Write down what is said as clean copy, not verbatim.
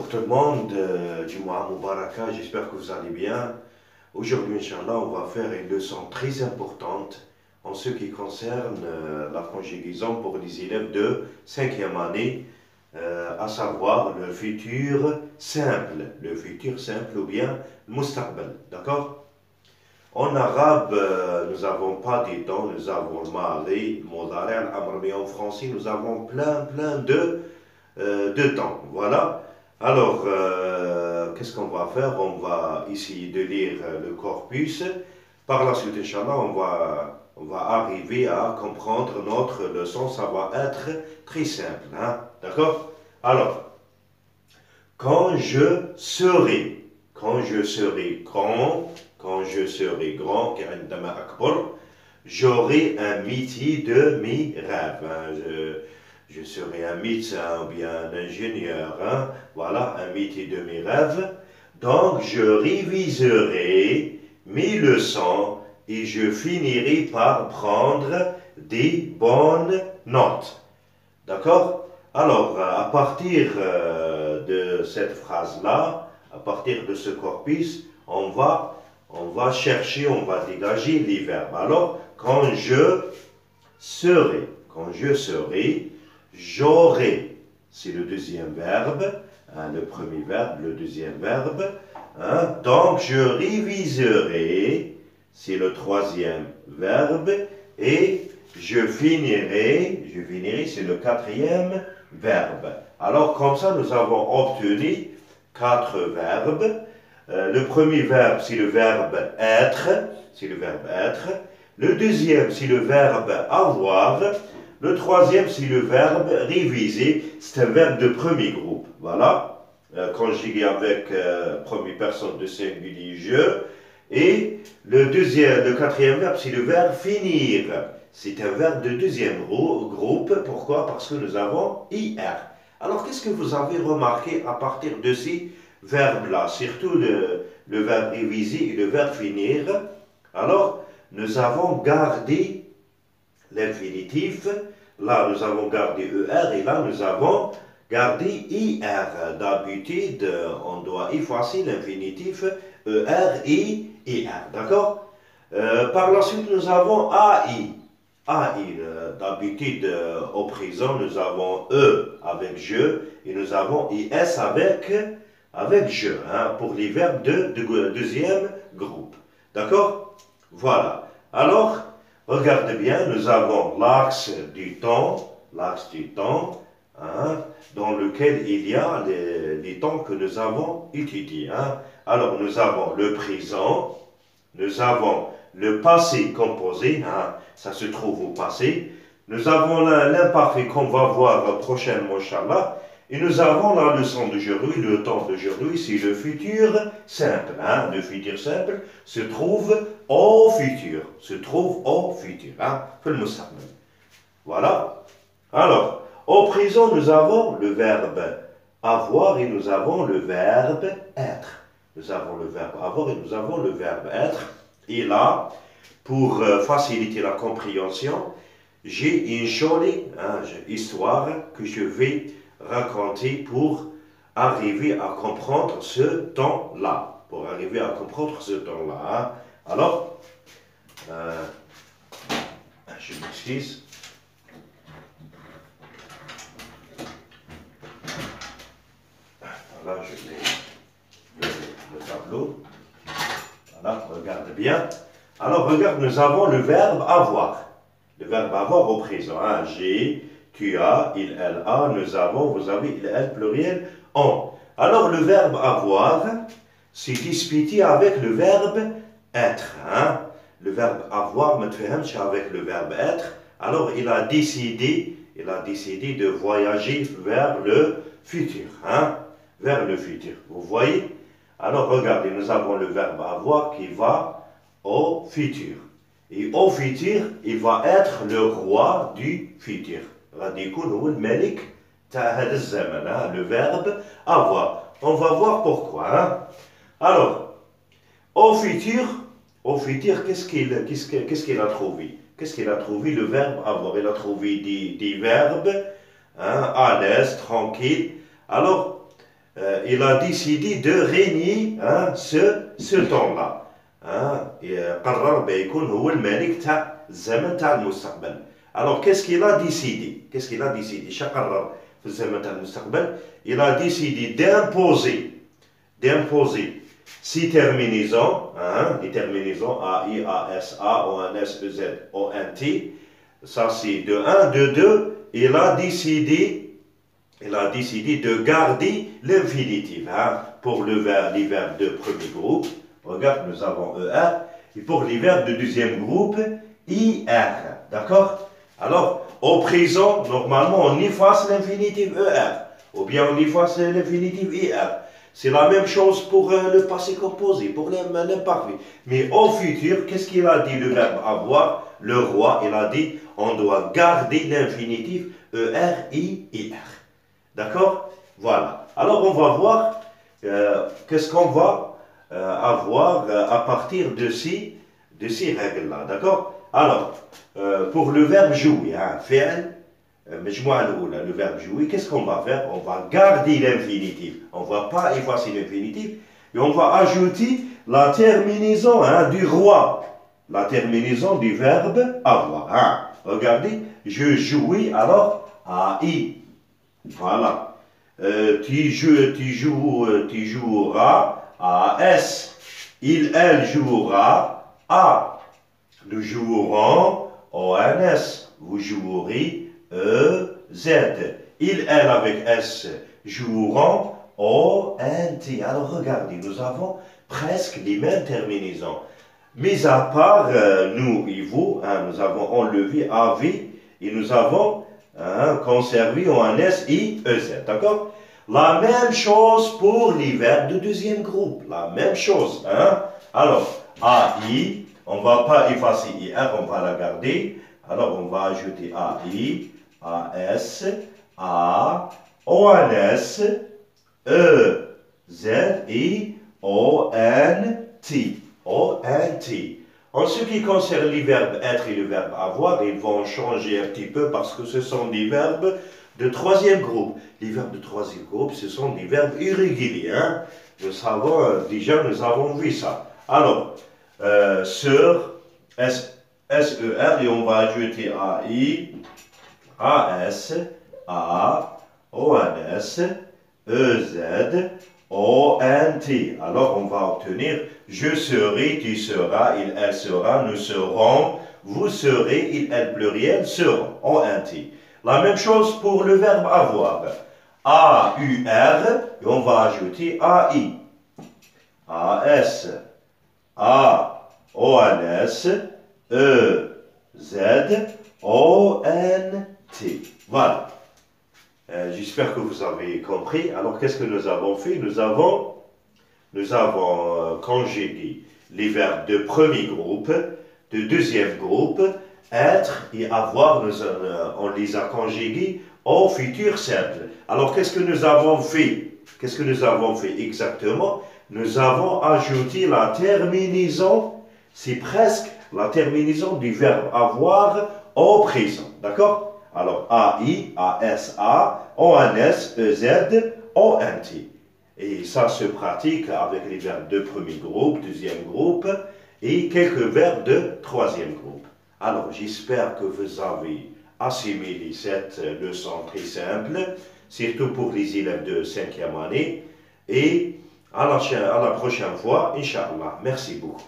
Bonjour tout le monde, Jumu'ah Mubaraka, j'espère que vous allez bien. Aujourd'hui, Inch'Allah, on va faire une leçon très importante en ce qui concerne la conjugaison pour les élèves de 5e année, à savoir le futur simple ou bien le mustaqbal, d'accord? En arabe, nous n'avons pas des temps, nous avons le mari, le mudari, l'amr, mais en français, nous avons plein de temps, voilà. Alors, qu'est-ce qu'on va faire? On va essayer de lire le corpus. Par la suite, Inch'Allah, on va arriver à comprendre notre leçon. Ça va être très simple, hein? D'accord? Alors, quand je serai grand, j'aurai un métier de mes rêves, hein. Je serai un médecin ou bien un ingénieur, hein? Voilà, un métier de mes rêves. Donc, je réviserai mes leçons et je finirai par prendre des bonnes notes. D'accord? Alors, à partir de cette phrase-là, à partir de ce corpus, on va chercher, on va dégager les verbes. Alors, quand je serai, j'aurai, c'est le deuxième verbe, hein, le premier verbe, le deuxième verbe. Hein, donc, je réviserai, c'est le troisième verbe. Et je finirai, c'est le quatrième verbe. Alors, comme ça, nous avons obtenu 4 verbes. Le premier verbe, c'est le verbe être, Le deuxième, c'est le verbe avoir. Le troisième, c'est le verbe réviser. C'est un verbe de premier groupe. Voilà. Conjugué avec première personne de singulier je. Et le quatrième verbe, c'est le verbe finir. C'est un verbe de deuxième groupe. Pourquoi? Parce que nous avons IR. Alors, qu'est-ce que vous avez remarqué à partir de ces verbes-là? Surtout le verbe réviser et le verbe finir. Alors, nous avons gardé l'infinitif, là nous avons gardé ER et là nous avons gardé IR. D'habitude, on doit effacer l'infinitif ER et IR, d'accord? Par la suite, nous avons AI. D'habitude, au présent, nous avons E avec je et nous avons IS avec je, hein, pour les verbes de deuxième groupe. D'accord? Voilà. Alors, regardez bien, nous avons l'axe du temps, hein, dans lequel il y a les temps que nous avons étudiés. Hein. Alors, nous avons le présent, nous avons le passé composé, hein, ça se trouve au passé. Nous avons l'imparfait qu'on va voir prochainement, Inch'Allah. Et nous avons la leçon d'aujourd'hui, le temps d'aujourd'hui, c'est le futur simple. Hein. Le futur simple se trouve au futur. Hein. Voilà. Alors, au présent, nous avons le verbe avoir et nous avons le verbe être. Nous avons le verbe avoir et nous avons le verbe être. Et là, pour faciliter la compréhension, j'ai une jolie histoire que je vais raconter pour arriver à comprendre ce temps-là. Hein. Alors, je m'excuse. Voilà, je mets le tableau. Voilà, regarde bien. Alors, regarde, nous avons le verbe avoir. Le verbe avoir au présent. Hein. J'ai, tu as, il, elle a, nous avons, vous avez, il, elle, pluriel, on. Alors, le verbe avoir, c'est disputé avec le verbe être. Hein. Le verbe avoir, c'est avec le verbe être. Alors, il a décidé de voyager vers le futur. Hein. Vers le futur. Vous voyez? Alors, regardez, nous avons le verbe avoir qui va au futur. Et au futur, il va être le roi du futur. Le verbe avoir. On va voir pourquoi. Hein? Alors, au futur, qu'est-ce qu'il a trouvé? Qu'est-ce qu'il a trouvé? Le verbe avoir. Il a trouvé des verbes, hein, à l'aise, tranquille. Alors, il a décidé de régner ce temps-là. قرر بيكون هو الملك تاع الزمن تاع المستقبل. Alors qu'est-ce qu'il a décidé? Qu'est-ce qu'il a décidé? اش قرر في الزمن تاع المستقبل? Il a décidé d'imposer six terminaisons, les terminaisons A, I, A, S, A, O, N, S, E, Z, O, N, T. Ça c'est de 1, de 2. Il a décidé de garder l'infinitif pour les verbes de premier groupe. Regarde, nous avons ER. Et pour les verbes de deuxième groupe, IR. D'accord? Alors, au présent, normalement, on efface l'infinitif ER. Ou bien on efface l'infinitif IR. C'est la même chose pour le passé composé, pour l'imparfait. Mais au futur, qu'est-ce qu'il a dit le verbe avoir? Le roi, il a dit, on doit garder l'infinitif ER-I-IR. D'accord? Voilà. Alors, on va voir qu'est-ce qu'on va avoir à partir de ces règles-là. D'accord? Alors, pour le verbe jouer, faire, le verbe jouer, qu'est-ce qu'on va faire? On va garder l'infinitif. On ne va pas effacer l'infinitif, mais on va ajouter la terminaison du roi. La terminaison du verbe avoir. Regardez, je jouais, alors AI. Voilà. Tu joueras AS. Il, elle jouera A. Nous jouerons ONS. Vous jouerez EZ. Il, elle avec S joueront ONT. Alors regardez, nous avons presque les mêmes terminaisons. Mis à part nous et vous, nous avons enlevé AV et nous avons conservé ONS et EZ. D'accord? La même chose pour les verbes de deuxième groupe. La même chose. Alors, AI, on ne va pas effacer IR, on va la garder. Alors, on va ajouter AI, AS, A, ONS, EZ et ONT. ONT. En ce qui concerne les verbes être et le verbe avoir, ils vont changer un petit peu parce que ce sont des verbes de troisième groupe. Les verbes de troisième groupe, ce sont des verbes irréguliers. Nous savons, déjà, nous avons vu ça. Alors, sur S-E-R, et on va ajouter A-I, A-S, A, O-N-S, E-Z, O-N-T. Alors, on va obtenir je serai, tu seras, il, elle sera, nous serons, vous serez, il, elle pluriel seront. O-N-T. La même chose pour le verbe avoir. A-U-R, et on va ajouter A-I. A-S, A-O-N-S, E-Z, O-N-T. Voilà. J'espère que vous avez compris. Alors, qu'est-ce que nous avons fait? Nous avons conjugué les verbes de premier groupe, de deuxième groupe, être et avoir, on les a conjugués au futur simple. Alors, qu'est-ce que nous avons fait? Qu'est-ce que nous avons fait exactement? Nous avons ajouté la terminaison, c'est presque la terminaison du verbe avoir au présent. D'accord? Alors, AI, ASA, ONS, EZ, ONT. Et ça se pratique avec les verbes de premier groupe, deuxième groupe et quelques verbes de troisième groupe. Alors, j'espère que vous avez assimilé cette leçon très simple, surtout pour les élèves de 5e année. Et à la prochaine fois, Inch'Allah. Merci beaucoup.